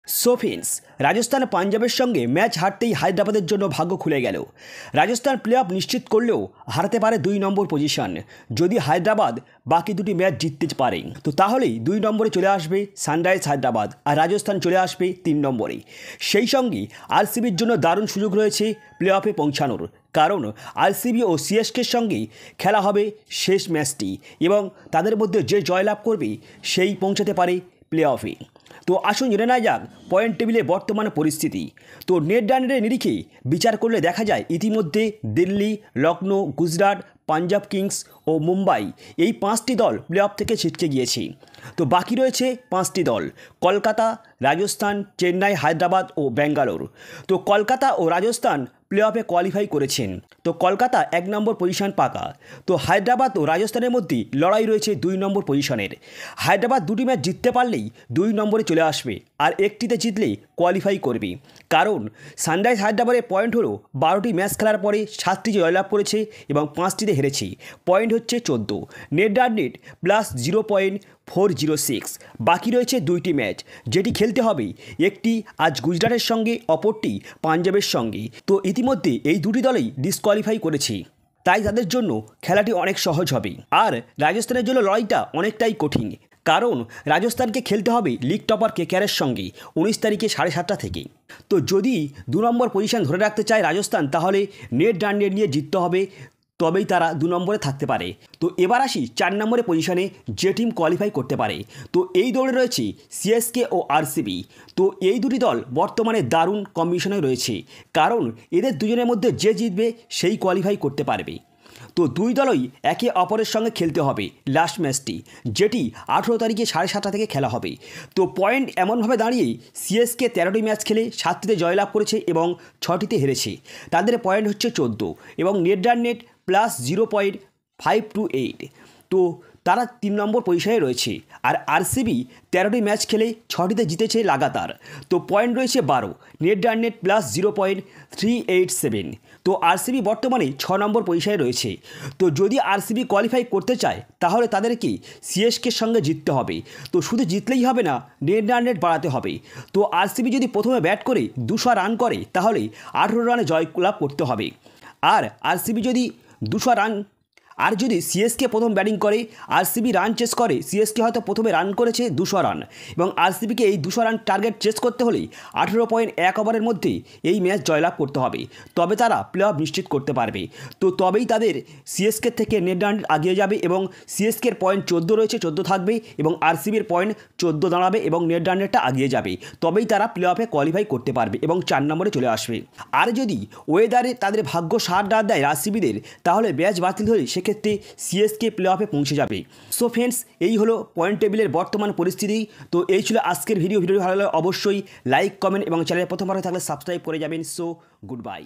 So friends, Rajasthan পাঞ্জাবের সঙ্গে match হারতেই হায়দ্রাবাদের জন্য ভাগ্য খুলে গেল। রাজস্থান প্লে অফ নিশ্চিত করলেও হারাতে পারে 2 নম্বর পজিশন। যদি হায়দ্রাবাদ বাকি দুটি ম্যাচ জিততে পারে তো তাহলেই 2 নম্বরে চলে আসবে সানরাইজ হায়দ্রাবাদ আর রাজস্থান চলে আসবে 3 নম্বরে। সেই সঙ্গে আরসিবির জন্য দারুণ সুযোগ রয়েছে প্লে অফে পৌঁছানোর, কারণ আরসিবি ও সিএসকের সঙ্গে খেলা হবে শেষ ম্যাচটি এবং তাদের মধ্যে যে জয়লাভ করবে সেই পৌঁছাতে পারে প্লে অফে। তো আসুন জেনে নেওয়া যাক পয়েন্ট টেবিলে বর্তমান পরিস্থিতি। তো নেট রানের নিরিখে বিচার করলে দেখা যায় ইতিমধ্যে দিল্লি, লখনৌ, গুজরাট, পাঞ্জাব কিংস ও মুম্বাই এই 5টি দল প্লে অফ থেকে ছিটকে গিয়েছে। তো বাকি রয়েছে 5টি দল: কলকাতা, রাজস্থান, চেন্নাই, হায়দ্রাবাদ ও ব্যাঙ্গালোর। তো কলকাতা ও রাজস্থান প্লে অফে কোয়ালিফাই করেছেন। তো কলকাতা 1 নম্বর পজিশন পাকা। তো হায়দ্রাবাদ ও রাজস্থানের মধ্যে লড়াই রয়েছে 2 নম্বর পজিশনের। হায়দ্রাবাদ 2টি ম্যাচ জিততে পারলেই 2 নম্বরে চলে আসবে আর একটিতে জিতলে কোয়ালিফাই করবে, কারণ সানরাইজ হায়দ্রাবাদের পয়েন্ট হলো 12টি ম্যাচ খেলার পরে 7টি জয়লাভ করেছে এবং 5টিতে হেরেছে। পয়েন্ট হচ্ছে 14। Net run rate +0.406। বাকি রয়েছে 2টি ম্যাচ, যেটি খেলতে হবে, একটি আজ গুজরাটের সঙ্গে, অপরটি পাঞ্জাবের সঙ্গে। তো ইতিমধ্যে এই দুটি দলেই ডিসকোয়ালিফাই করেছে, তাই তাদের জন্য খেলাটি অনেক সহজ হবে। আর রাজস্থানের জন্য লড়াইটা অনেকটাই কঠিন, কারণ রাজস্থানকে খেলতে হবে লিগ টপার কেকেআরের সঙ্গে 19 তারিখে 7:30 থেকে। তো যদি 2 নম্বর পজিশন ধরে রাখতে চায় রাজস্থান, তাহলে নেট রান রেট নিয়ে জিততে হবে, তবেই তারা 2 নম্বরে থাকতে পারে। তো এবার আসি 4 নম্বরে পজিশনে যে টিম কোয়ালিফাই করতে পারে। তো এই দৌড়ে রয়েছে সিএসকে ও আরসিবি। তো এই দুটি দল বর্তমানে দারুণ কম্বিনেশনে রয়েছে, কারণ এদের দুজনের মধ্যে যে জিতবে সেই কোয়ালিফাই করতে পারবে। তো 2 দলই একে অপরের সঙ্গে খেলতে হবে লাস্ট ম্যাচটি, যেটি 18 তারিখে 7:30 থেকে খেলা হবে। তো পয়েন্ট এমনভাবে দাঁড়িয়ে সিএসকে 13টি ম্যাচ খেলে 7টিতে জয়লাভ করেছে এবং 6টিতে হেরেছে। তাদের পয়েন্ট হচ্ছে 14 এবং নেট রান নেট +0.528। তো তারা 3 নম্বর পজিশনে রয়েছে। আর আরসিবি 13টি ম্যাচ খেলে 6টিতে জিতেছে লাগাতার। তো পয়েন্ট রয়েছে 12, নেট রান নেট +0.387। তো আরসিবি বর্তমানে 6 নম্বর পজিশনে রয়েছে। তো যদি আরসিবি কোয়ালিফাই করতে চায় তাহলে তাদেরকে সিএসকের সঙ্গে জিততে হবে। তো শুধু জিতলেই হবে না, নেট রান রেট বাড়াতে হবে। তো আরসিবি যদি প্রথমে ব্যাট করে 200 রান করে তাহলে 18 রানে জয়লাভ করতে হবে। আর আরসিবি যদি 200 রান, আর যদি সিএসকে প্রথম ব্যাটিং করে, আরসিবি রান চেস করে, সিএসকে হয়তো প্রথমে রান করেছে 200 রান এবং আরসিবিকে এই 200 রান টার্গেট চেস করতে হলে 18.1 ওভারের মধ্যে এই ম্যাচ জয়লাভ করতে হবে, তবে তারা প্লে অফ নিশ্চিত করতে পারবে। তো তবেই তাদের সিএসকে থেকে নেট রান এগিয়ে যাবে এবং সিএসকের পয়েন্ট 14 রয়েছে, 14 থাকবে এবং আরসিবির পয়েন্ট 14 দাঁড়াবে এবং নেট রান রেটটা এগিয়ে যাবে, তবেই তারা প্লে অফে কোয়ালিফাই করতে পারবে এবং 4 নম্বরে চলে আসবে। আর যদি ওয়েদারে তাদের ভাগ্য সাথ না দেয় আরসিবিদের, তাহলে ম্যাচ বাতিল হলে ক্ষেত্রে সিএসকে প্লে অফে পৌঁছে যাবে। সো ফ্রেন্ডস, এই হলো পয়েন্ট টেবিলের বর্তমান পরিস্থিতি। তো এই ছিল আজকের ভিডিও ভালো লাগলে অবশ্যই লাইক, কমেন্ট এবং চ্যানেলে প্রথমবার থাকলে সাবস্ক্রাইব করে যাবেন। So good bye.